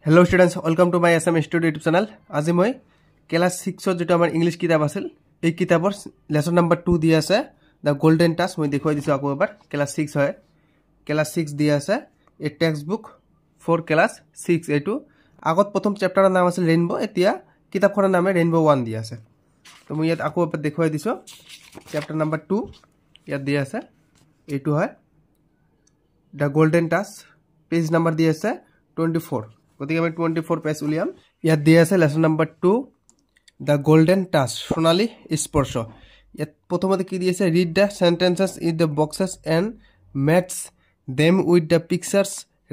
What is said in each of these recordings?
Hello students, welcome to my SM Studio YouTube channel. আজি মই class 6 যেটো আমাৰ ইংলিশ কিতাপ আছিল এই কিতাপৰ লেসন নাম্বাৰ 2 দিয়া আছে দা গোল্ডেন টাস্ক মই দেখুৱাই দিছো আকৌ এবাৰ ক্লাস 6 হয় ক্লাস 6 দিয়া আছে এ টেক্সট বুক ফৰ ক্লাস 6 এটো আগত প্ৰথম চ্যাপ্টাৰৰ নাম আছিল ৰেইনবো এতিয়া কিতাপখনৰ নামে ৰেইনবো 1 দিয়া আছে তো মই ইয়াত আকৌ এবাৰ দেখুৱাই দিছো চ্যাপ্টাৰ নাম্বার 2 ইয়াত দিয়া আছে এটো হয় দা গোল্ডেন টাস্ক পেজ নাম্বার দিয়া আছে 24 গতিকে আমি 24 পেজ উলিয়াম ইয়াত দিয়া আছে lesson number 2 the golden task সোনালী স্পর্শ ইয়াত প্রথমতে কি দিয়েছে read the sentences in the boxes and match them with the pictures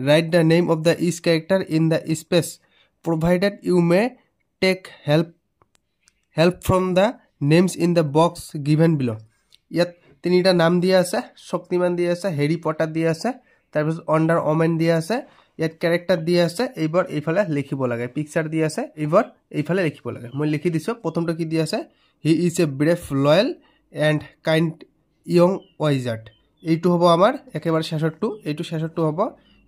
write the name of the each character in the space provided you may take help from the names in the box given below ইয়াত তিনিটা নাম দিয়া আছে শক্তিমান দিয়া আছে Harry Potter দিয়া আছে তারপর অন্ডার ওমেন দিয়া আছে ইয়াত ক্যারেক্টার দিয়া আছে এইবার এইফালে লিখিব লাগে পিকচার দিয়া আছে এইবার এইফালে লিখিব লাগে মই লিখি দিছো প্ৰথমটো কি দিয়া আছে he is a brave loyal and kind young wizard এইটো হ'ব আমাৰ একেবাৰে শেষৰটো এইটো শেষৰটো হ'ব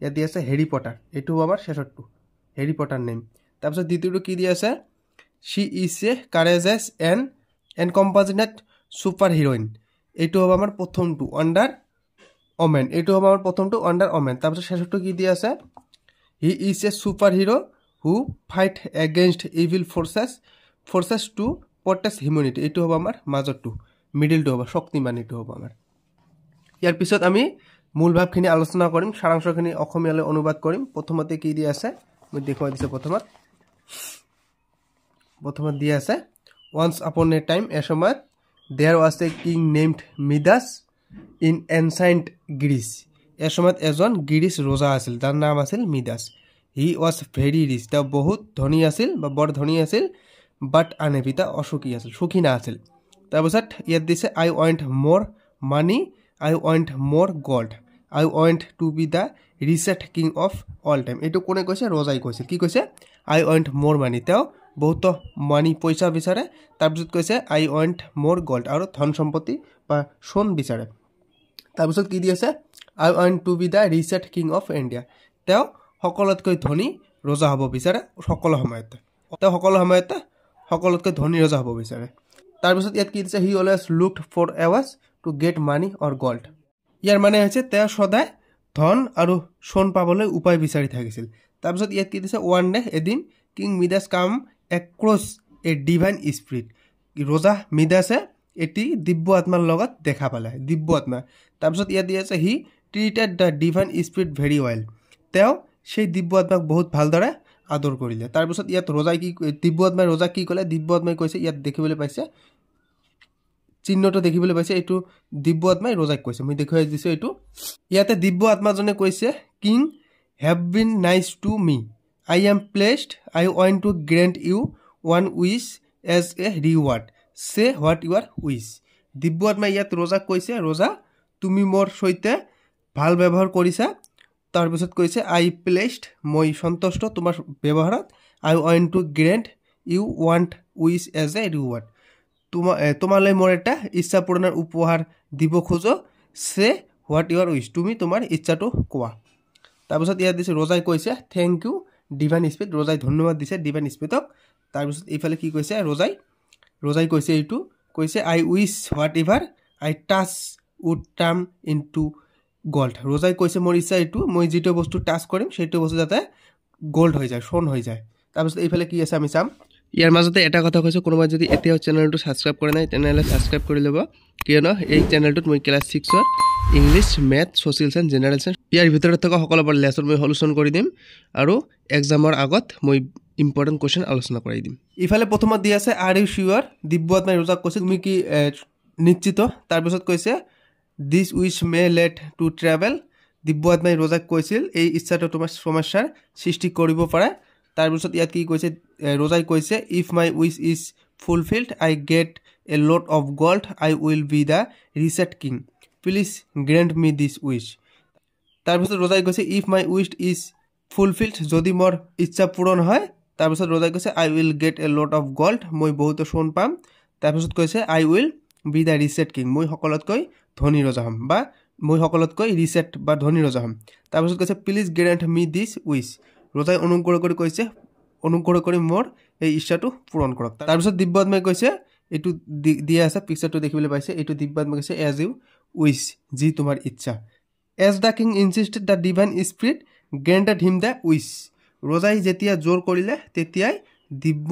ইয়াত দিয়া আছে হ্যাৰি পটাৰ এইটো হ'ব আমাৰ শেষৰটো হ্যাৰি পটাৰ নেম তাৰপিছত দ্বিতীয়টো কি দিয়া আছে she is a courageous and compassionate super heroine এইটো হ'ব আমাৰ প্ৰথমটো আন্ডাৰ ওমেন এইটো হ'ব আমাৰ প্ৰথমটো আন্ডাৰ ওমেন তাৰপিছত শেষৰটো কি দিয়া আছে he is A superhero who fight against evil forces two protect humanity এইটো হ'ব আমাৰ মাজৰটো মিডলটো হ'ব শক্তিমান এইটো হ'ব আমাৰ ইয়াৰ পিছত আমি মূল ভাৱখিনি আলোচনা কৰিম সাৰাংশখিনি অসমীয়ালৈ অনুবাদ কৰিম প্ৰথমতে কি দিয়া আছে মই দেখুৱাই দিছো প্ৰথমত দিয়া আছে once upon a time a সময়ত there was a king named Midas in ancient Greece এ সময়ত এজন গ্ৰীচ ৰজা আছিল যাৰ নাম আছিল মিদাস হি ওয়াজ ভেরি রিচ তা বহুত ধনী আছিল বা বড় ধনী আছিল বাট আনহেভি তা অসুখী আছিল সুখী না আছিল তাৰপিছত ইয়াত দিছে I want more money I want more gold I want to be the richest king of all time এইটো কোনে কৈছে ৰজাই কৈছে কি কৈছে আই ওয়ান্ট মোৰ মানি তেওঁ বহুত মানি পইচা বিচাৰে তাৰপিছত কৈছে আই ওয়ান্ট মোৰ গোল্ড আৰু ধন সম্পত্তি বা সোণ বিচাৰে তাৰপিছত কি দি আছে I want to be the reset king of India. তেওঁ সকলোতকৈ ধনী ৰজা হ'ব বিচাৰে সকলো সময়তে তেওঁ সকলো সময়তে সকলোতকৈ ধনী ৰজা হ'ব বিচাৰে তাৰপিছত ইয়াত কি দিছে he always looked for ways to get money or gold ইয়াৰ মানে হৈছে তেওঁ সদায় ধন আৰু সোণ পাবলৈ উপায় বিচাৰি থাকিছিল তাৰপিছত ইয়াত কি দিছে ওৱান ডে এদিন কিং মিদাস কাম এক্ৰছ এ ডিভাইন স্পিৰিট ৰজা মিদাসে এটি দিব্য আত্মাৰ লগত দেখা পালে দিব্য আত্মা তাৰপিছত ইয়াত দি আছে হি treated the divine spirit very well তেওঁ সেই দিব্য আত্মাক বহুত ভালদৰে আদৰ কৰিলে তাৰ পিছত ইয়াত ৰজাই কি দিব্য আত্মাই ৰজা কি কলে দিব্য আত্মাই কৈছে ইয়াত দেখিবলৈ পাইছে চিহ্নটো দেখিবলৈ পাইছে এইটো দিব্য আত্মাই ৰজাক কৈছে মই দেখুৱাই দিছো এইটো ইয়াতে দিব্য আত্মাজনে কৈছে king have been nice to me I am pleased I want to grant you one wish as a reward say what your wish দিব্য আত্মাই ইয়াত ৰজাক কৈছে ৰজা তুমি মোৰ সৈতে ভাল ব্যৱহাৰ কৰিছা তাৰ পিছত কৈছে আই প্লেসড মই সন্তুষ্ট তোমাৰ ব্যৱহাৰত I want to grant you one wish as a reward তোমালৈ মোৰ এটা ইচ্ছা পূৰণৰ উপহাৰ দিব খোজো সে হোৱাট ইউৰ উইচ তুমি তোমাৰ ইচ্ছাটো কোৱা তাৰ পিছত ইয়াত দিছে ৰজাই কৈছে থ্যাংক ইউ ডিভাইন স্পিৰিট ৰজাই ধন্যবাদ দিছে ডিভাইন স্পিৰিটক তাৰ পিছত এইফালে কি কৈছে ৰজাই কৈছে এইটো কৈছে I wish whatever I touch would turn into gold ৰজাই কৈছে মোৰ ইচ্ছা এইটো মই যেটো বস্তু টাচ কৰিম সেইটো বস্তু যাতে গোল্ড হৈ যায় সোণ হৈ যায় তাৰপিছত এইফালে কি আছে আমি চাম ইয়াৰ মাজতে এটা কথা কৈছো কোনোবাই যদি এতিয়াও চেনেলটো সাবস্ক্ৰাইব কৰা নাই তেনেহলে সাবস্ক্ৰাইব কৰি ল'ব কিয়নো এই চেনেলটোত মই ক্লাস 6 ৰ English math social science general science ইয়াৰ ভিতৰত থকা সকলোবোৰ লেসন মই সলিউশন কৰি দিম আৰু এক্সামৰ আগত মই ইম্পৰ্টেন্ট কোৱেশ্চন আলোচনা কৰি দিম ইফালে প্ৰথমত দি আছে আৰ ইউ শিওৰ দিব্য আত্মাই ৰজাক কৈছে তুমি কি নিশ্চিত তাৰপিছত কৈছে This wish may lead to travel দিব্য আত্মাই ৰজাক কৈছিল এই ইচ্ছাটো তোমাৰ সমস্যাৰ সৃষ্টি কৰিব পাৰে তাৰ পিছত ইয়াত কি কৈছে ৰজাই কৈছে if my wish is fulfilled I get a lot of gold I will be the reset king please grant me this wish তাৰ পিছত ৰজাই কৈছে if my wish is fulfilled যদি মোৰ ইচ্ছা পূৰণ হয় তাৰ পিছত ৰজাই কৈছে I will get a lot of gold মই বহুত সোণ পাম তাৰ পিছত কৈছে I will be the reset king মই সকলোতকৈ ধনী ৰজা হম বা মই সকলোতকৈ ৰিসেট বা ধনী ৰজা হম তাৰপিছত কৈছে please Grand me this wish ৰজাই অনুগ্ৰহ কৰি মোৰ এই ইচ্ছাটো পূৰণ কৰক। তাৰপিছত দিব্য আত্মাই কৈছে, এইটো দিয়া আছে পিকচাৰটো দেখিবলৈ পাইছে, এইটো দিব্য আত্মাই কৈছে এজ ইউ উইচ, যি তোমাৰ ইচ্ছা। As the king insisted the divine spirit granted him the wish. ৰজাই যেতিয়া জোৰ কৰিলে তেতিয়াই দিব্য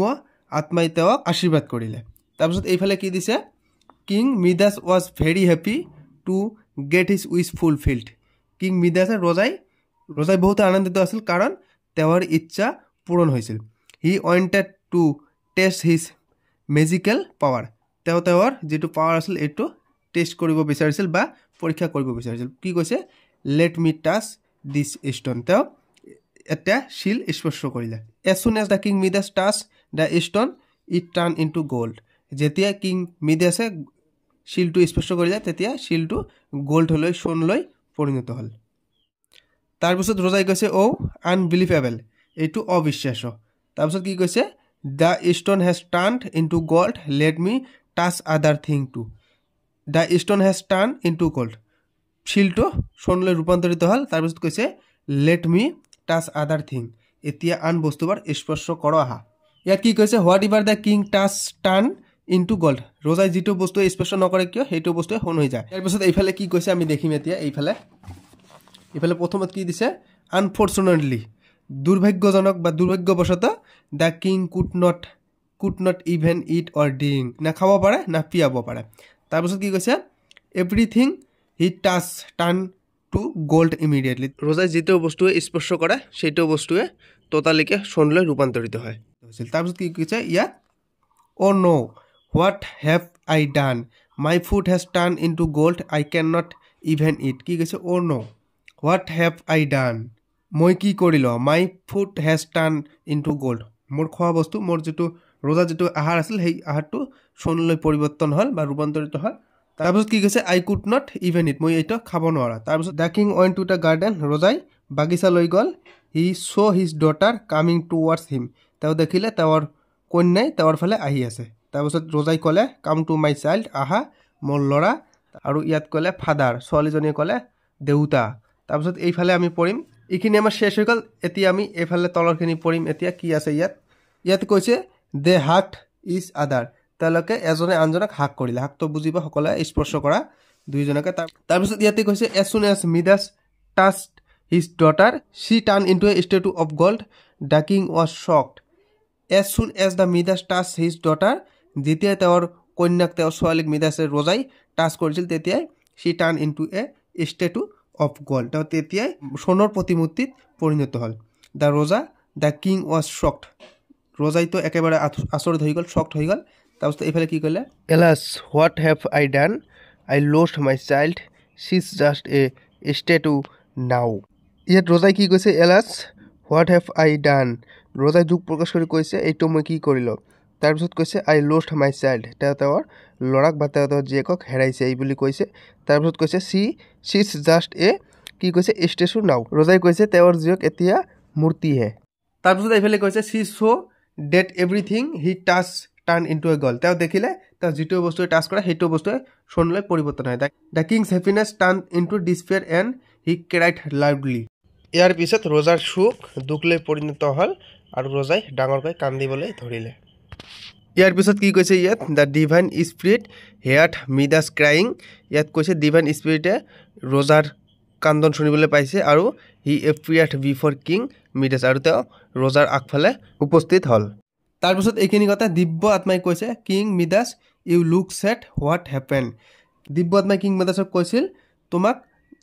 আত্মাই তেওঁক আশীৰ্বাদ কৰিলে। তাৰপিছত এইফালে কি দিছে, king Midas was very happy to get his wish fulfilled. King মিডাছে ৰজাই বহুত আনন্দিত আছিল কাৰণ তেওঁৰ ইচ্ছা পূৰণ হৈছিল। He wanted to test his magical power. তেওঁৰ যিটো পাৱাৰ আছিল এইটো টেষ্ট কৰিব বিচাৰিছিল বা পৰীক্ষা কৰিব বিচাৰিছিল। কি কৈছে, let me touch this stone. তেওঁ এটা শিল স্পৰ্শ কৰিলে। As soon as the king Midas touch the stone it turn into gold. যেতিয়া কিং মিডাছে শিলটো স্পৰ্শ কৰিলে তেতিয়া শিলটো গ'ল্ডলৈ সোণলৈ পৰিণত হ'ল। তাৰপিছত ৰজাই কৈছে আনবিলিভেবল, এইটো অবিশ্বাস্য। তাৰপিছত কি কৈছে, the stone has turn into gold, let me touch other thing too. The stone has turn into gold, শিলটো সোণলৈ ৰূপান্তৰিত হ'ল। তাৰপিছত কৈছে let me touch other thing, এতিয়া আন বস্তুবোৰ স্পৰ্শ কৰ আহা। ইয়াত কি কৈছে, whatever the king touch turn into gold. ৰজাই যিটো বস্তুৱে স্পৰ্শ নকৰে কিয় সেইটো বস্তুৱে সোণ হৈ যায়। তাৰপিছত এইফালে কি কৈছে আমি দেখিম এতিয়া। এইফালে প্ৰথমত কি দিছে, আনফৰ্চুনেটলি, দুৰ্ভাগ্যজনক বা দুৰ্ভাগ্যবশতঃ the king could not even eat or drink. না খাব পাৰে না পিয়াব পাৰে। তাৰপিছত কি কৈছে, everything he touch turn to gold immediately. ৰজাই যিটো বস্তুৱে স্পৰ্শ কৰে সেইটো বস্তুৱে ততালিকে সোণলৈ ৰূপান্তৰিত হৈছিল। তাৰপিছত কি কৈছে ইয়াত, oh' no' what have I done, my food has turn into gold, I can not even eat. কি কৈছে, অ' ন' হোৱাট হেভ আই ডান, মই কি কৰিলোঁ, মাই food has turn into gold, মোৰ খোৱা বস্তু, মোৰ ৰজাৰ যিটো আহাৰ আছিল সেই আহাৰটো সোণলৈ পৰিৱৰ্তন হ'ল বা ৰূপান্তৰিত হ'ল। তাৰপিছত কি কৈছে, আই কুড নট ইভেন ইট, মই এইটো খাব নোৱাৰা। তাৰপিছত the king went to the garden, ৰজাই বাগিচালৈ গ'ল। হি চ' হিজ ডটাৰ কামিং টুৱাৰ্ডছ হিম, তেওঁ দেখিলে তেওঁৰ কন্যাই তেওঁৰ ফালে আহি আছে। তাৰপিছত ৰজাই ক'লে, কাম টু মাই চাইল্ড, আহা মোৰ ল'ৰা। আৰু ইয়াত ক'লে ফাদাৰ, ছোৱালীজনীয়ে ক'লে দেউতা। তাৰপিছত এইফালে আমি পঢ়িম, এইখিনি আমাৰ শেষ হৈ গ'ল। এতিয়া আমি এইফালে তলৰখিনি পঢ়িম। এতিয়া কি আছে ইয়াত কৈছে, দে হাগড ইচ আদাৰ, তেওঁলোকে এজনে আনজনক হাগ কৰিলে। হাগটো বুজিব সকলোৱে, স্পৰ্শ কৰা দুইজনকে। তাৰপিছত ইয়াতে কৈছে, as soon as Midas touched his daughter she turn into a statue of gold, the king was shocked. As soon as the Midas touch his daughter, যেতিয়াই তেওঁৰ কন্যাক, তেওঁৰ ছোৱালীক ৰজাই টাচ কৰিছিল তেতিয়াই she turn into a statue of gold, তেওঁ তেতিয়াই সোণৰ প্ৰতিমূৰ্তিত পৰিণত হ'ল। দ্য কিং ৱাজ শ্বকড, ৰজাইতো একেবাৰে আচৰিত হৈ গ'ল, শ্বকড হৈ গ'ল। তাৰপিছত এইফালে কি ক'লে, alas what have I done, I lost my child, she is just a statue now. ইয়াত ৰজাই কি কৈছে, এলাছ হোৱাট হেভ আই ডান, ৰজাই দুখ প্ৰকাশ কৰি কৈছে এইটো মই কি কৰিলোঁ। তাৰপিছত কৈছে আই লষ্ট মাই চাইল্ড, তেওঁৰ ল'ৰাক বা তেওঁৰ জীয়েকক হেৰাইছে এই বুলি কৈছে। তাৰপিছত কৈছে শ্বি ইজ জাষ্ট এ, কি কৈছে, ষ্টেচু নাও, ৰজাই কৈছে তেওঁৰ জীয়েক এতিয়া মূৰ্তিহে। তাৰপিছত এইফালে কৈছে শ্বি চ' date everything he touch turn into A gold, তেওঁ দেখিলে তেওঁ যিটো বস্তুৱে টাচ কৰে সেইটো বস্তুৱে সোণলৈ পৰিৱৰ্তন হয়। The king's happiness turn into despair and he cried loudly. ইয়াৰ পিছত ৰজাৰ সুখ দুখলৈ পৰিণত হ'ল আৰু ৰজাই ডাঙৰকৈ কান্দিবলৈ ধৰিলে। ইয়াৰ পিছত কি কৈছে ইয়াত, দ্য ডিভাইন স্পিৰিট হেয়াৰ্ড মিডাছ ক্ৰাইং, ইয়াত কৈছে ডিভাইন স্পিৰিটে ৰজাৰ কান্দন শুনিবলৈ পাইছে আৰু হি এপিয়াৰ্ড বিফৰ কিং মিডাছ, আৰু তেওঁ ৰজাৰ আগফালে উপস্থিত হ'ল। তাৰপিছত এইখিনি কথা দিব্য আত্মাই কৈছে, king Midas you look sad, what happen. দিব্য আত্মাই কিং মিডাছক কৈছিল তোমাক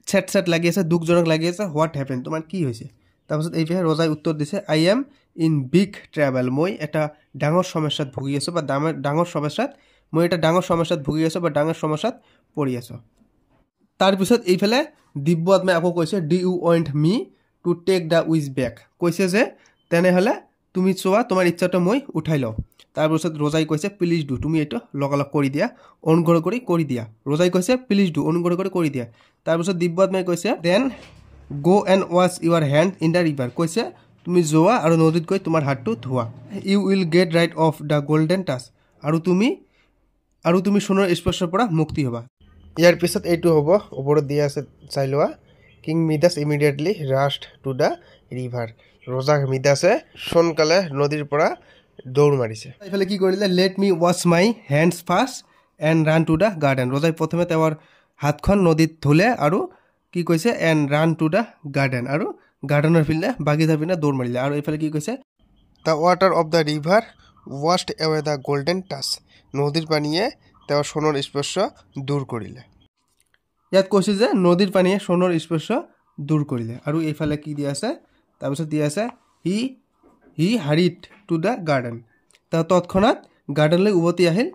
ছেড লাগি আছে, দুখজনক লাগি আছে, হোৱাট হেপেন, তোমাৰ কি হৈছে। তাৰপিছত এইফালে ৰজাই উত্তৰ দিছে, I am in big travel, মই এটা ডাঙৰ সমস্যাত ভুগি আছোঁ বা ডাঙৰ সমস্যাত পৰি আছোঁ। তাৰপিছত এইফালে দিব্য আত্মাই আকৌ কৈছে, do you want me to take the wish back, কৈছে যে তেনেহ'লে তুমি চোৱা তোমাৰ ইচ্ছাটো মই উঠাই লওঁ। তাৰপিছত ৰজাই কৈছে প্লিজ ডু, তুমি এইটো লগালগ কৰি দিয়া, অনুগ্ৰহ কৰি দিয়া। ৰজাই কৈছে প্লিজ ডু, অনুগ্ৰহ কৰি দিয়া। তাৰপিছত দিব্য আত্মাই কৈছে then go' and wash your hand in the river, কৈছে তুমি যোৱা আৰু নদীত গৈ তোমাৰ হাতটো ধোৱা। You will get rid of the golden touch, আৰু তুমি সোণৰ স্পৰ্শৰ পৰা মুক্তি হ'বা। ইয়াৰ পিছত এইটো হ'ব, ওপৰত দিয়া আছে চাই লোৱা, king Midas immediately rushed to the river. ৰজা মিদাসে সোনকালে নদীৰ পৰা দৌৰ মাৰিছে এইফালে কি কৰিলে let me wash my hands first and run two the garden ৰজাই প্ৰথমে তেওঁৰ হাতখন নদীত ধুলে আৰু কি কৈছে and run two the garden আৰু গাৰ্ডেনৰ ফিল্ডে বাগিচাৰ পিনে দৌৰ মাৰিলে আৰু এইফালে কি কৈছে the water of the river washed away the golden touch নদীৰ পানীয়ে তেওঁৰ সোণৰ স্পৰ্শ দূৰ কৰিলে ইয়াত কৈছে যে নদীৰ পানীয়ে সোণৰ স্পৰ্শ দূৰ কৰিলে আৰু এইফালে কি দিয়া আছে তাৰপিছত দিয়া আছে he hurried to the garden তেওঁ তৎক্ষণাত গাৰ্ডেনলৈ উভতি আহিল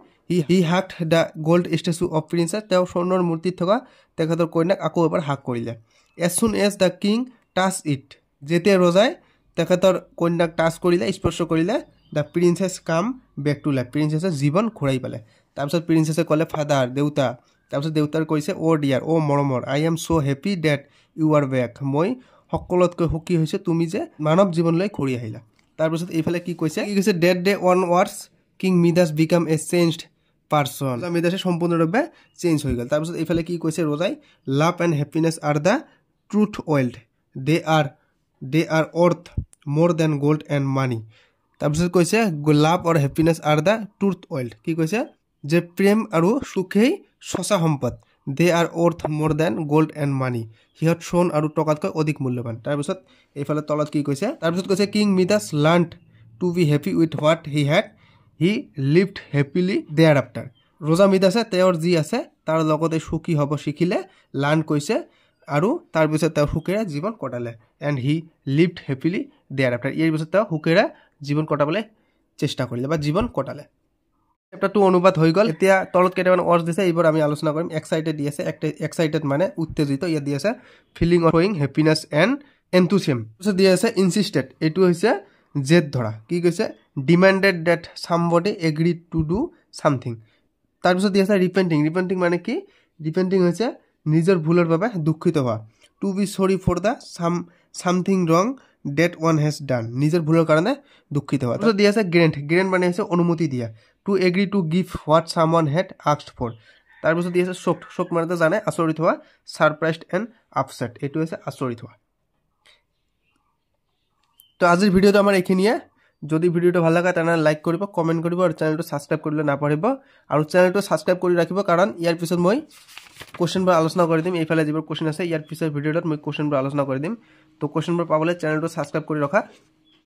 he hugged the gold statue of princess তেওঁ সোণৰ মূৰ্তিত থকা তেখেতৰ কন্যাক আকৌ এবাৰ হাক কৰিলে as soon as the king touch it যেতিয়া ৰজাই তেখেতৰ কন্যাক টাচ কৰিলে স্পৰ্শ কৰিলে the princess come back to life প্ৰিন্সেছে জীৱন ঘূৰাই পালে তাৰপিছত প্ৰিন্সেছে ক'লে ফাদাৰ দেউতা তাৰপিছত দেউতাৰ কৈছে অ' ডিয়াৰ অ' মৰমৰ I am so' happy that you are back মই সকলোতকৈ সুখী হৈছে তুমি যে মানৱ জীৱনলৈ ঘূৰি আহিলা তাৰপিছত এইফালে কি কৈছে that day onwards king Midas become a changed person মিদাছে সম্পূৰ্ণৰূপে চেঞ্জ হৈ গ'ল তাৰপিছত এইফালে কি কৈছে ৰজাই love and happiness are the true wealth they are worth more then gold and মানি তাৰপিছত কৈছে লাভ আৰু happiness are the true wealth কি কৈছে যে প্ৰেম আৰু সুখেই সঁচা সম্পদ দে are worth more then gold and মানি সিহঁত সোণ আৰু টকাতকৈ অধিক মূল্যৱান তাৰপিছত এইফালে তলত কি কৈছে তাৰপিছত কৈছে king Midas learned to be happy with what he had he lived happily ever after ৰজা মিদাছে তেওঁৰ যি আছে তাৰ লগতে সুখী হ'ব শিকিলে লাৰ্ণ কৈছে আৰু তাৰপিছত তেওঁ সুখেৰে জীৱন কটালে and he lived happily ever after ইয়াৰ পিছত তেওঁ সুখেৰে জীৱন কটাবলৈ চেষ্টা কৰিলে বা জীৱন কটালে চেপ্টাৰটো অনুবাদ হৈ গ'ল এতিয়া তলত কেইটামান ৱৰ্ডছ দিছে এইবোৰ আমি আলোচনা কৰিম এক্সাইটেড দি আছে এক্সাইটেড মানে উত্তেজিত ইয়াত দি আছে feeling of showing happiness and enthusiasm তাৰপিছত দি আছে ইনচিষ্টেড এইটো হৈছে জেদ ধৰা কি কৈছে demanded that somebody agree to do something তাৰপিছত দি আছে ৰিপেণ্টিং মানে কি ৰিপেণ্টিং হৈছে নিজৰ ভুলৰ বাবে দুখিত হোৱা to be sorry for the something wrong that one has done নিজৰ ভুলৰ কাৰণে দুখিত হোৱা তাৰপিছত দি আছে গ্ৰেণ্ট মানে হৈছে অনুমতি দিয়া to agree to give what someone had asked for তাৰপিছত দি আছে শোক মানে জানে আচৰিত হোৱা ছাৰপ্ৰাইজড এণ্ড আপছেট এইটো হৈছে আচৰিত হোৱা তো আজিৰ ভিডিঅ'টো আমাৰ এইখিনিয়ে যদি ভিডিঅ'টো ভাল লাগে তেনেহ'লে লাইক কৰিব কমেণ্ট কৰিব আৰু চেনেলটো ছাবস্ক্ৰাইব কৰিবলৈ নাপাহৰিব আৰু চেনেলটো ছাবস্ক্ৰাইব কৰি ৰাখিব কাৰণ ইয়াৰ পিছত মই কুৱেশ্যনবোৰ আলোচনা কৰি দিম এইফালে যিবোৰ কুৱেশ্যন আছে ইয়াৰ পিছৰ ভিডিঅ'টোত মই কুৱেশ্যনবোৰ আলোচনা কৰি দিম তো কুৱেশ্যনবোৰ পাবলৈ চেনেলটো ছাবস্ক্ৰাইব কৰি ৰখা